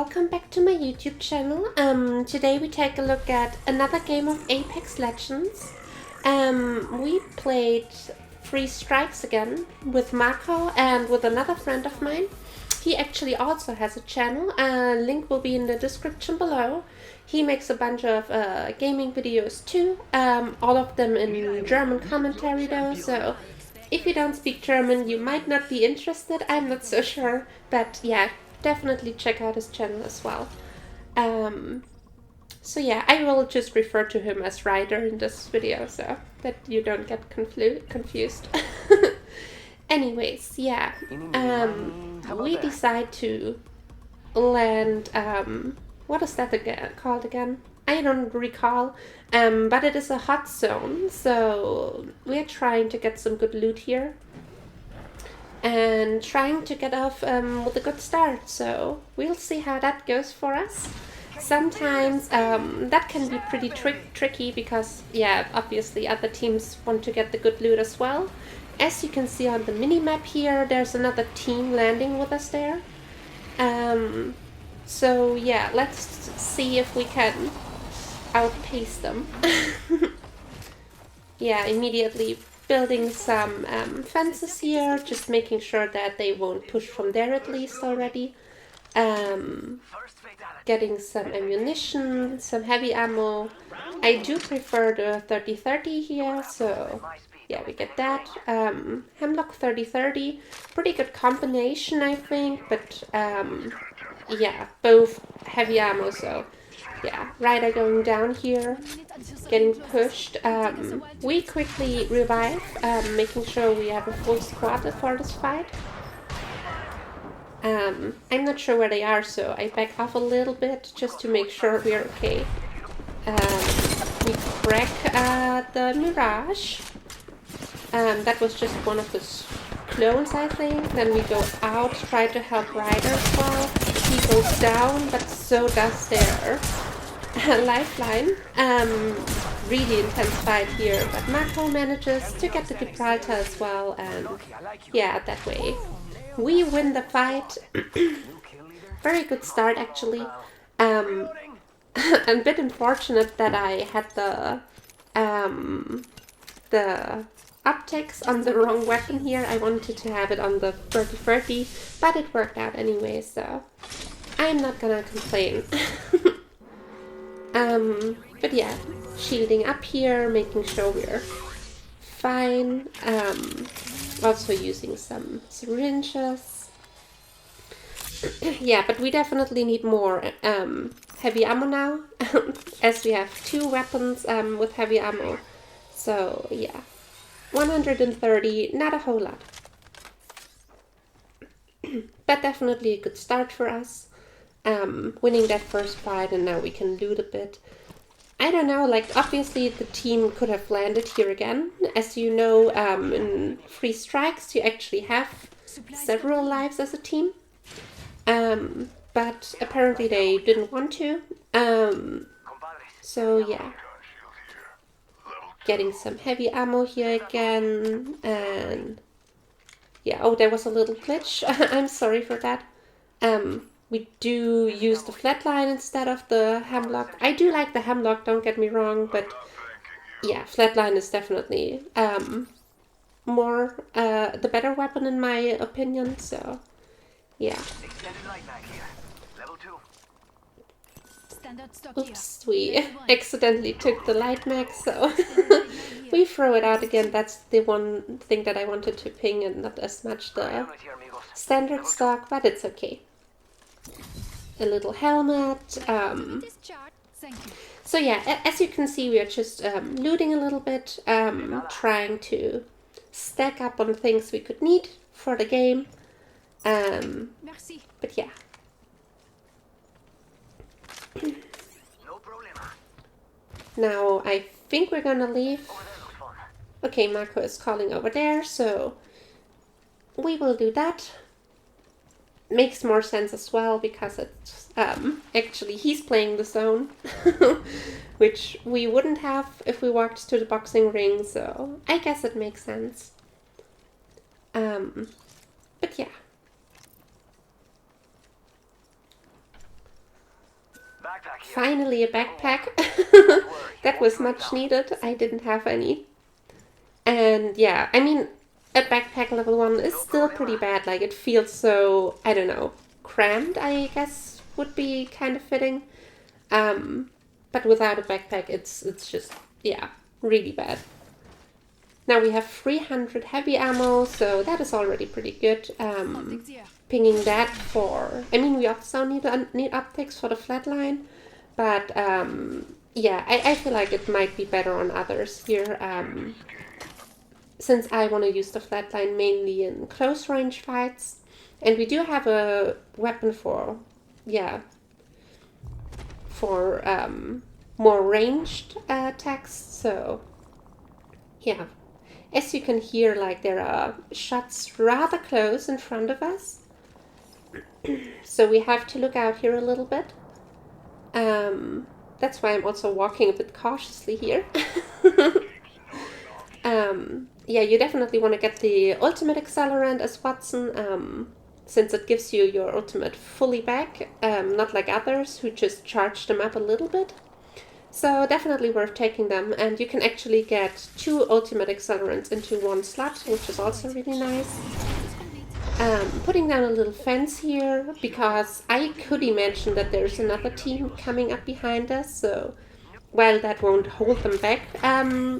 welcome back to my YouTube channel. Today we take a look at another game of Apex Legends. We played 3 strikes again with Marco and with another friend of mine. He actually also has a channel, link will be in the description below. He makes a bunch of gaming videos too, all of them in German commentary though, so if you don't speak German you might not be interested, I'm not so sure, but yeah, definitely check out his channel as well. So yeah, I will just refer to him as Ryder in this video so that you don't get confused. Anyways, yeah, we decide to land, what is that called again? I don't recall, but it is a hot zone, so we're trying to get some good loot here and trying to get off with a good start, so we'll see how that goes for us. Sometimes that can be pretty tricky because, yeah, obviously other teams want to get the good loot as well. As you can see on the mini-map here, there's another team landing with us there. So yeah, let's see if we can outpace them. Yeah, immediately building some fences here, just making sure that they won't push from there at least already. Getting some ammunition, some heavy ammo. I do prefer the 30-30 here, so yeah, we get that. Hemlock 30-30, pretty good combination I think, but yeah, both heavy ammo, so yeah, Ryder going down here, getting pushed. We quickly revive, making sure we have a full squad for this fight. I'm not sure where they are, so I back off a little bit just to make sure we're okay. We crack the Mirage. That was just one of his clones, I think. Then we go out, try to help Ryder as well. He goes down, but so does their lifeline. Really intense fight here, but Marco manages to get the Gibraltar as well, and yeah, that way we win the fight. Very good start actually. A bit unfortunate that I had the optics on the wrong weapon here. I wanted to have it on the 30-30, but it worked out anyway, so I'm not gonna complain. But yeah, shielding up here, making sure we're fine. Also using some syringes. Yeah, but we definitely need more heavy ammo now, as we have 2 weapons with heavy ammo. So yeah, 130, not a whole lot. But definitely a good start for us. Winning that first fight, and now we can loot a bit. I don't know, like obviously the team could have landed here again. As you know, in 3 strikes you actually have several lives as a team. But apparently they didn't want to. So yeah. Getting some heavy ammo here again, and yeah, oh, there was a little glitch. I'm sorry for that. We do use the flatline instead of the hemlock. I do like the hemlock, don't get me wrong, but yeah, flatline is definitely more the better weapon in my opinion, so yeah. Oops, we accidentally took the light mag, so we throw it out again. That's the one thing that I wanted to ping and not as much the standard stock, but it's okay. A little helmet. So yeah, as you can see, we are just looting a little bit, trying to stack up on things we could need for the game. But yeah. Now I think we're gonna leave. Okay, Marco is calling over there, so we will do that. Makes more sense as well because it's actually he's playing the zone, which we wouldn't have if we walked to the boxing ring, so I guess it makes sense. But yeah. Finally a backpack. That was much needed. I didn't have any. And yeah, I mean, a backpack level 1 is still pretty bad. Like, it feels so, I don't know, crammed, I guess would be kind of fitting. But without a backpack, it's just, yeah, really bad. Now we have 300 heavy ammo, so that is already pretty good. Pinging that for, I mean, we also need optics for the flatline, but yeah, I feel like it might be better on others here, since I want to use the flatline mainly in close range fights. And we do have a weapon for, yeah, for more ranged attacks, so yeah. As you can hear, like, there are shots rather close in front of us. So we have to look out here a little bit. That's why I'm also walking a bit cautiously here. Yeah, you definitely want to get the ultimate accelerant as Watson, since it gives you your ultimate fully back, not like others who just charge them up a little bit. So definitely worth taking them, and you can actually get 2 ultimate accelerants into 1 slot, which is also really nice. Putting down a little fence here, because I could imagine that there's another team coming up behind us, so while that won't hold them back,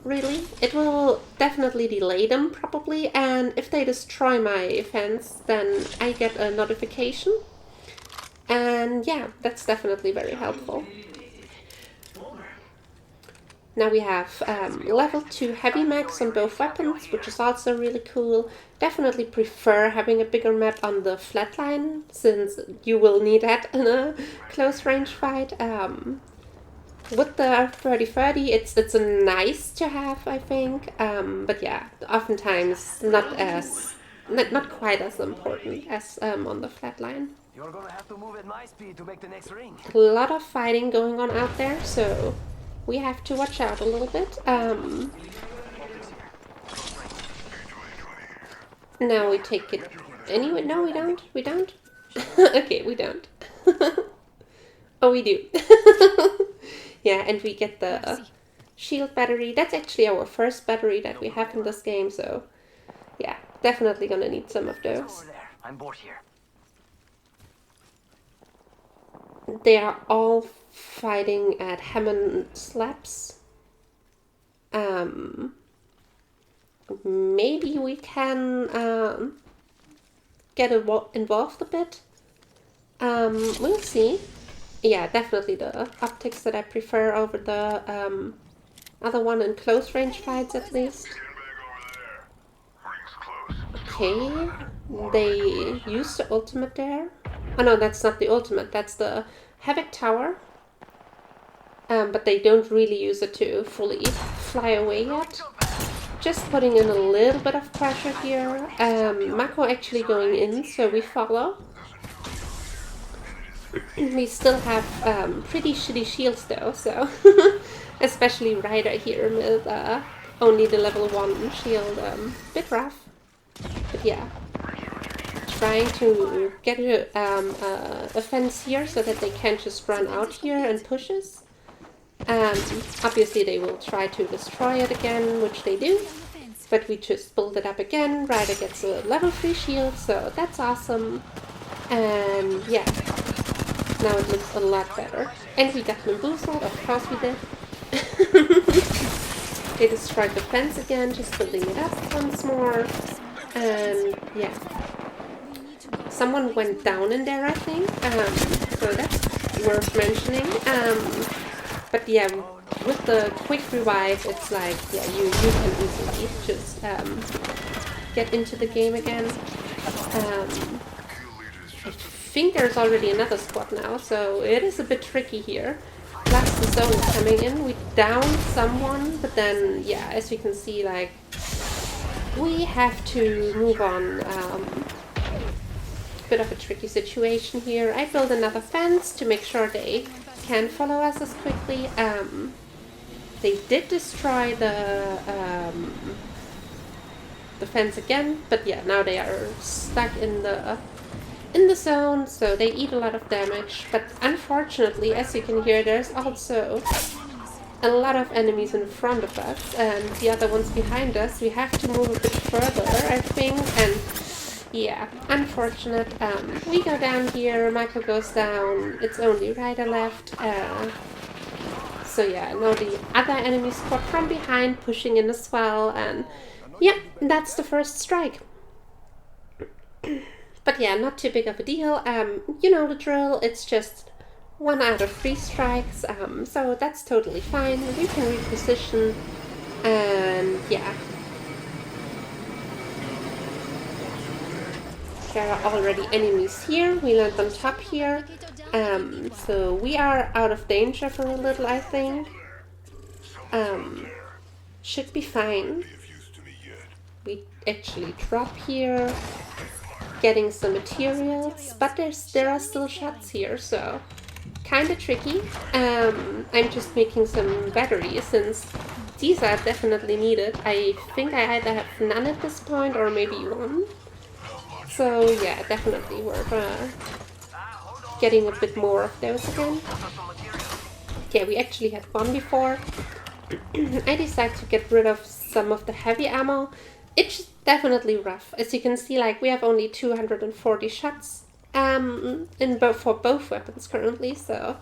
really, it will definitely delay them, probably, and if they destroy my fence, then I get a notification, and yeah, that's definitely very helpful. Now we have level 2 heavy mags on both weapons, which is also really cool. Definitely prefer having a bigger map on the flatline, since you will need that in a close range fight. With the 30-30, it's a nice to have, I think, but yeah, oftentimes not quite as important as on the flatline. You're gonna have to move at my speed to make the next ring. A lot of fighting going on out there, so we have to watch out a little bit. Now we take it anyway. No, we don't. We don't. Okay, we don't. Oh, we do. Yeah, and we get the shield battery. That's actually our first battery that we have in this game, so yeah, definitely gonna need some of those. I'm bored here. They are all fighting at Hammond Slaps. Maybe we can get involved a bit. We'll see. Yeah, definitely the optics that I prefer over the other one in close range fights, at least. Okay, they use the ultimate there. Oh no, that's not the ultimate, that's the Havoc Tower. But they don't really use it to fully fly away yet. Just putting in a little bit of pressure here. Mako actually going in, so we follow. We still have pretty shitty shields though, so especially Ryder here with only the level 1 shield, bit rough. But yeah, trying to get a fence here so that they can't just run out here and push us. Obviously they will try to destroy it again, which they do, but we just build it up again. Ryder gets a level 3 shield, so that's awesome. And yeah, now it looks a lot better. And we got bamboozled, of course we did. They destroyed the fence again, just building it up once more. And yeah, someone went down in there, I think, so that's worth mentioning. But yeah, with the quick revive, it's like, yeah, you can easily just get into the game again. I think there's already another squad now, so it is a bit tricky here. Plus the zone is coming in. We downed someone, but then, yeah, as you can see, like, we have to move on. Bit of a tricky situation here. I built another fence to make sure they can follow us as quickly. They did destroy the fence again, but yeah, now they are stuck in the in the zone, so they eat a lot of damage. But unfortunately, as you can hear, there's also a lot of enemies in front of us and the other ones behind us. We have to move a bit further, I think, and yeah, unfortunate. We go down here, Michael goes down, it's only Ryder left. So yeah, now the other enemy squad from behind pushing in as well, and yeah, that's the first strike. But yeah, not too big of a deal. You know the drill, it's just 1 out of 3 strikes, so that's totally fine. We can reposition, and yeah. There are already enemies here. We land on top here. So we are out of danger for a little, I think. Should be fine. We actually drop here, getting some materials, but there are still shots here, so kind of tricky. I'm just making some batteries since these are definitely needed. I think I either have none at this point or maybe 1. So yeah, definitely we're getting a bit more of those again. Yeah, we actually had 1 before. I decided to get rid of some of the heavy ammo. It's definitely rough. As you can see, like, we have only 240 shots for both weapons currently, so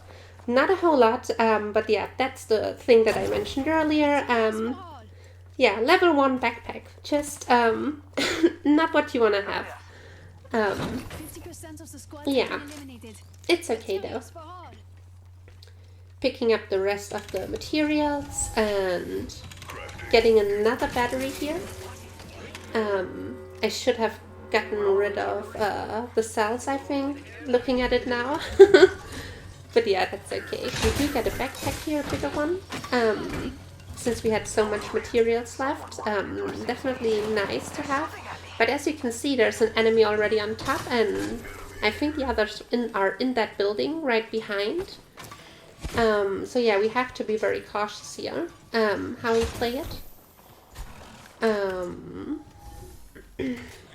not a whole lot. But yeah, that's the thing that I mentioned earlier. Yeah, level 1 backpack. Just not what you want to have. Yeah, it's okay though. Picking up the rest of the materials and getting another battery here. I should have gotten rid of the cells, I think, looking at it now. But yeah, that's okay. We do get a backpack here, a bigger one. Since we had so much materials left, definitely nice to have. But as you can see, there's an enemy already on top, and I think the others are in that building right behind. So yeah, we have to be very cautious here, how we play it.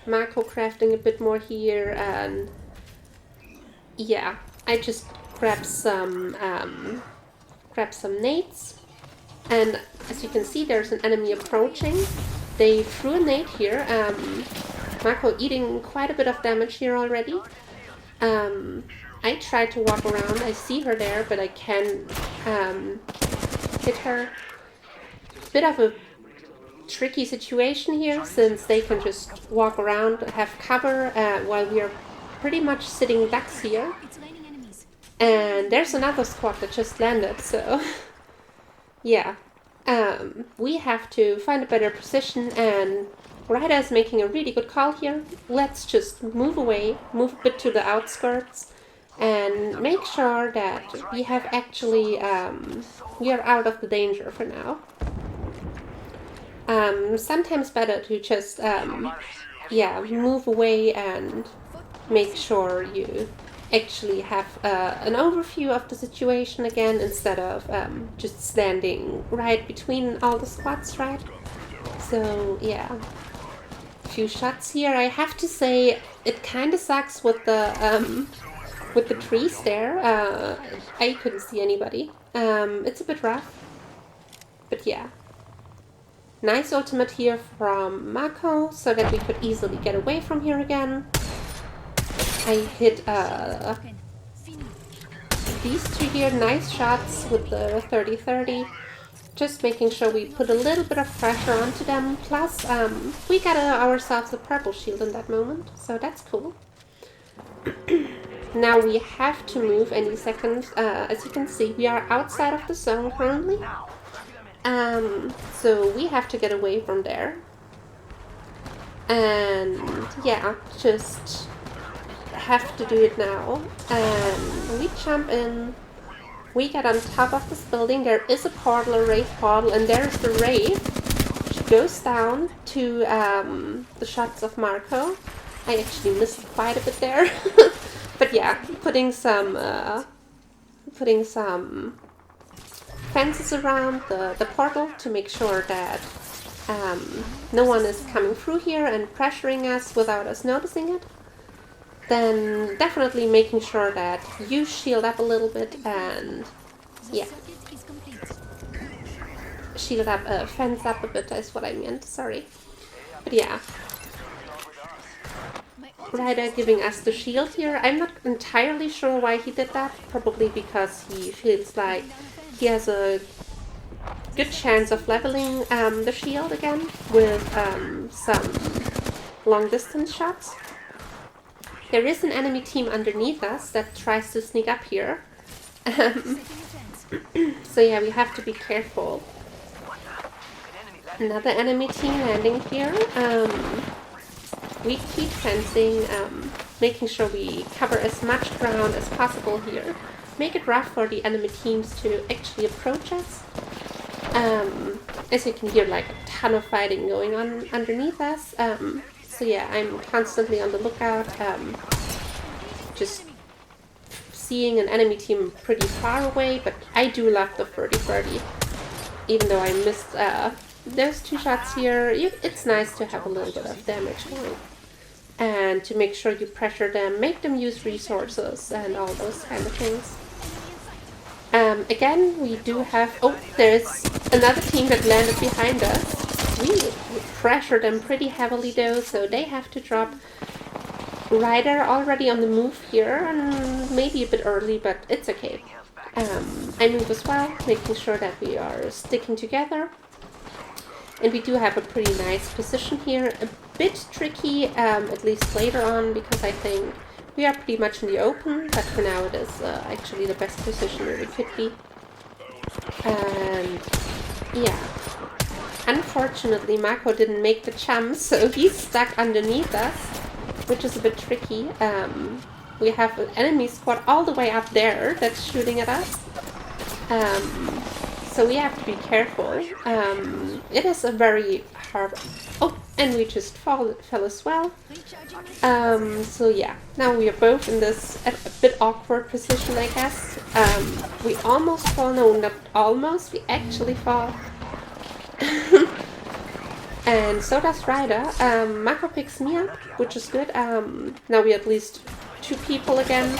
Macro crafting a bit more here, and yeah, I just grabbed some nades, and as you can see, there's an enemy approaching. They threw a nade here. Marco eating quite a bit of damage here already. I tried to walk around. I see her there, but I can't hit her. Bit of a tricky situation here, since they can just walk around, have cover, while we are pretty much sitting ducks here. And there's another squad that just landed, so yeah. We have to find a better position, and Ryder is making a really good call here. Let's just move away, move a bit to the outskirts, and make sure that we have actually, we are out of the danger for now. Sometimes better to just, yeah, move away and make sure you actually have an overview of the situation again, instead of just standing right between all the squads, right? So yeah, a few shots here. I have to say it kind of sucks with the trees there. I couldn't see anybody. It's a bit rough, but yeah. Nice ultimate here from Mako, so that we could easily get away from here again. I hit these 2 here, nice shots with the 30-30. Just making sure we put a little bit of pressure onto them. Plus, we got ourselves a purple shield in that moment, so that's cool. Now we have to move any second. As you can see, we are outside of the zone currently. So we have to get away from there. And yeah, just have to do it now. And we jump in. We get on top of this building. There is a portal, a wraith portal, and there's the wraith. She goes down to the shots of Marco. I actually missed quite a bit there. But yeah, putting some fences around the portal to make sure that no one is coming through here and pressuring us without us noticing it. then definitely making sure that you shield up a little bit and yeah, shield up, fence up a bit is what I meant, sorry. But yeah, Ryder giving us the shield here. I'm not entirely sure why he did that, probably because he feels like he has a good chance of leveling the shield again with some long distance shots. There is an enemy team underneath us that tries to sneak up here. So yeah, we have to be careful. Another enemy team landing here. We keep fencing, making sure we cover as much ground as possible here. Make it rough for the enemy teams to actually approach us. As you can hear, like a ton of fighting going on underneath us. So yeah, I'm constantly on the lookout, just seeing an enemy team pretty far away, but I do love the 30-30. Even though I missed those 2 shots here, it's nice to have a little bit of damage going. And to make sure you pressure them, make them use resources and all those kind of things. Again, we do have... Oh, there's another team that landed behind us. We pressure them pretty heavily though, so they have to drop. Ryder already on the move here, and maybe a bit early, but it's okay. I move as well, making sure that we are sticking together. And we do have a pretty nice position here. A bit tricky, at least later on, because I think we are pretty much in the open, but for now it is actually the best position that we could be. And yeah. Unfortunately, Marco didn't make the jump, so he's stuck underneath us, which is a bit tricky. We have an enemy squad all the way up there that's shooting at us. So we have to be careful. It is a very hard... Oh, and we just fell as well. So yeah, now we are both in this a bit awkward position, I guess. We almost fall. No, not almost. We actually fall. And so does Ryder. Marco picks me up, which is good. Now we at least 2 people again.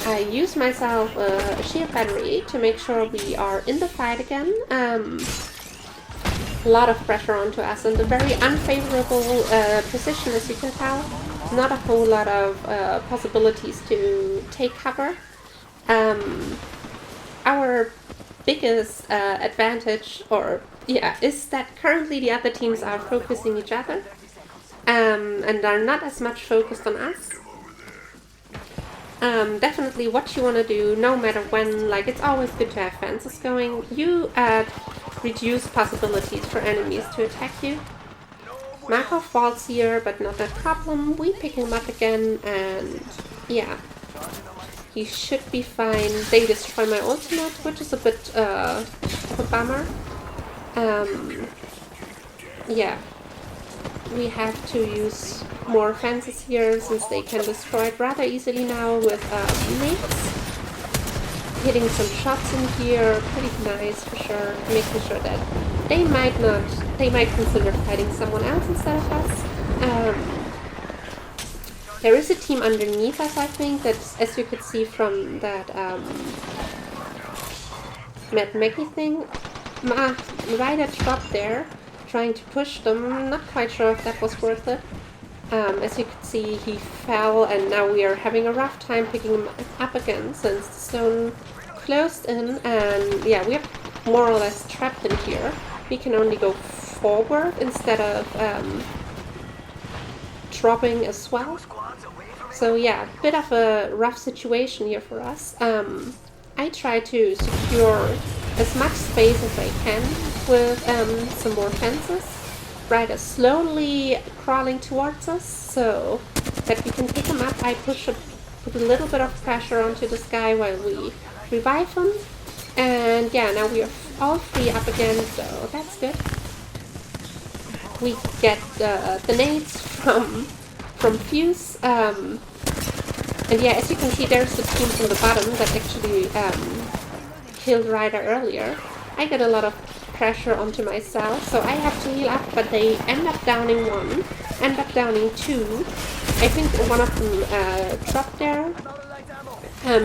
I use myself a shield battery to make sure we are in the fight again. A lot of pressure onto us and a very unfavorable position, as you can tell. Not a whole lot of possibilities to take cover. Our biggest advantage, or yeah, is that currently the other teams are focusing each other and are not as much focused on us. Definitely what you want to do, no matter when, like it's always good to have fences going. You reduce possibilities for enemies to attack you. Marco falls here, but not a problem. We pick him up again and yeah, he should be fine. They destroy my ultimate, which is a bit of a bummer. Yeah, we have to use more fences here since they can destroy it rather easily now with nades. Hitting some shots in here, pretty nice for sure. Making sure that they might consider fighting someone else instead of us. There is a team underneath us, I think, that's, as you could see from that Mad Maggie thing. Ryder dropped there, trying to push them. Not quite sure if that was worth it. As you can see, he fell, and now we are having a rough time picking him up again since the stone closed in, and yeah, we're more or less trapped in here. We can only go forward instead of dropping as well. So yeah, a bit of a rough situation here for us. I try to secure as much space as I can with some more fences. Ryder slowly crawling towards us so that we can pick him up. I put a little bit of pressure onto this guy while we revive him. And yeah, now we are all 3 up again, so that's good. We get the nades from Fuse. And yeah, as you can see, there's the team from the bottom that actually killed Ryder earlier. I get a lot of pressure onto myself, so I have to heal up, but they end up downing 1, end up downing 2, I think one of them dropped there.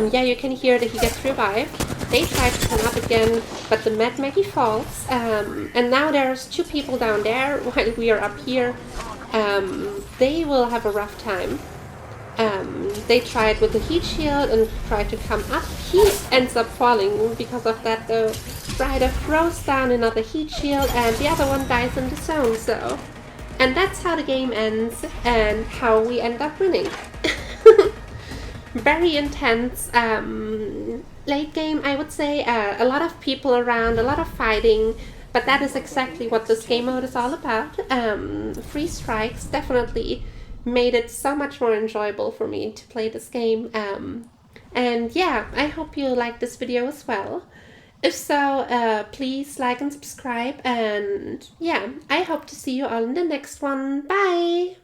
Yeah, you can hear that he gets revived. They try to come up again, but the Mad Maggie falls. And now there's 2 people down there while we are up here. They will have a rough time. They tried with the heat shield and tried to come up. He ends up falling because of that though. Ryder throws down another heat shield and the other one dies in the zone, so... And that's how the game ends and how we end up winning. Very intense late game, I would say. A lot of people around, a lot of fighting, but that is exactly what this game mode is all about. 3 strikes definitely made it so much more enjoyable for me to play this game. And yeah, I hope you liked this video as well. If so, please like and subscribe, and yeah, I hope to see you all in the next one. Bye!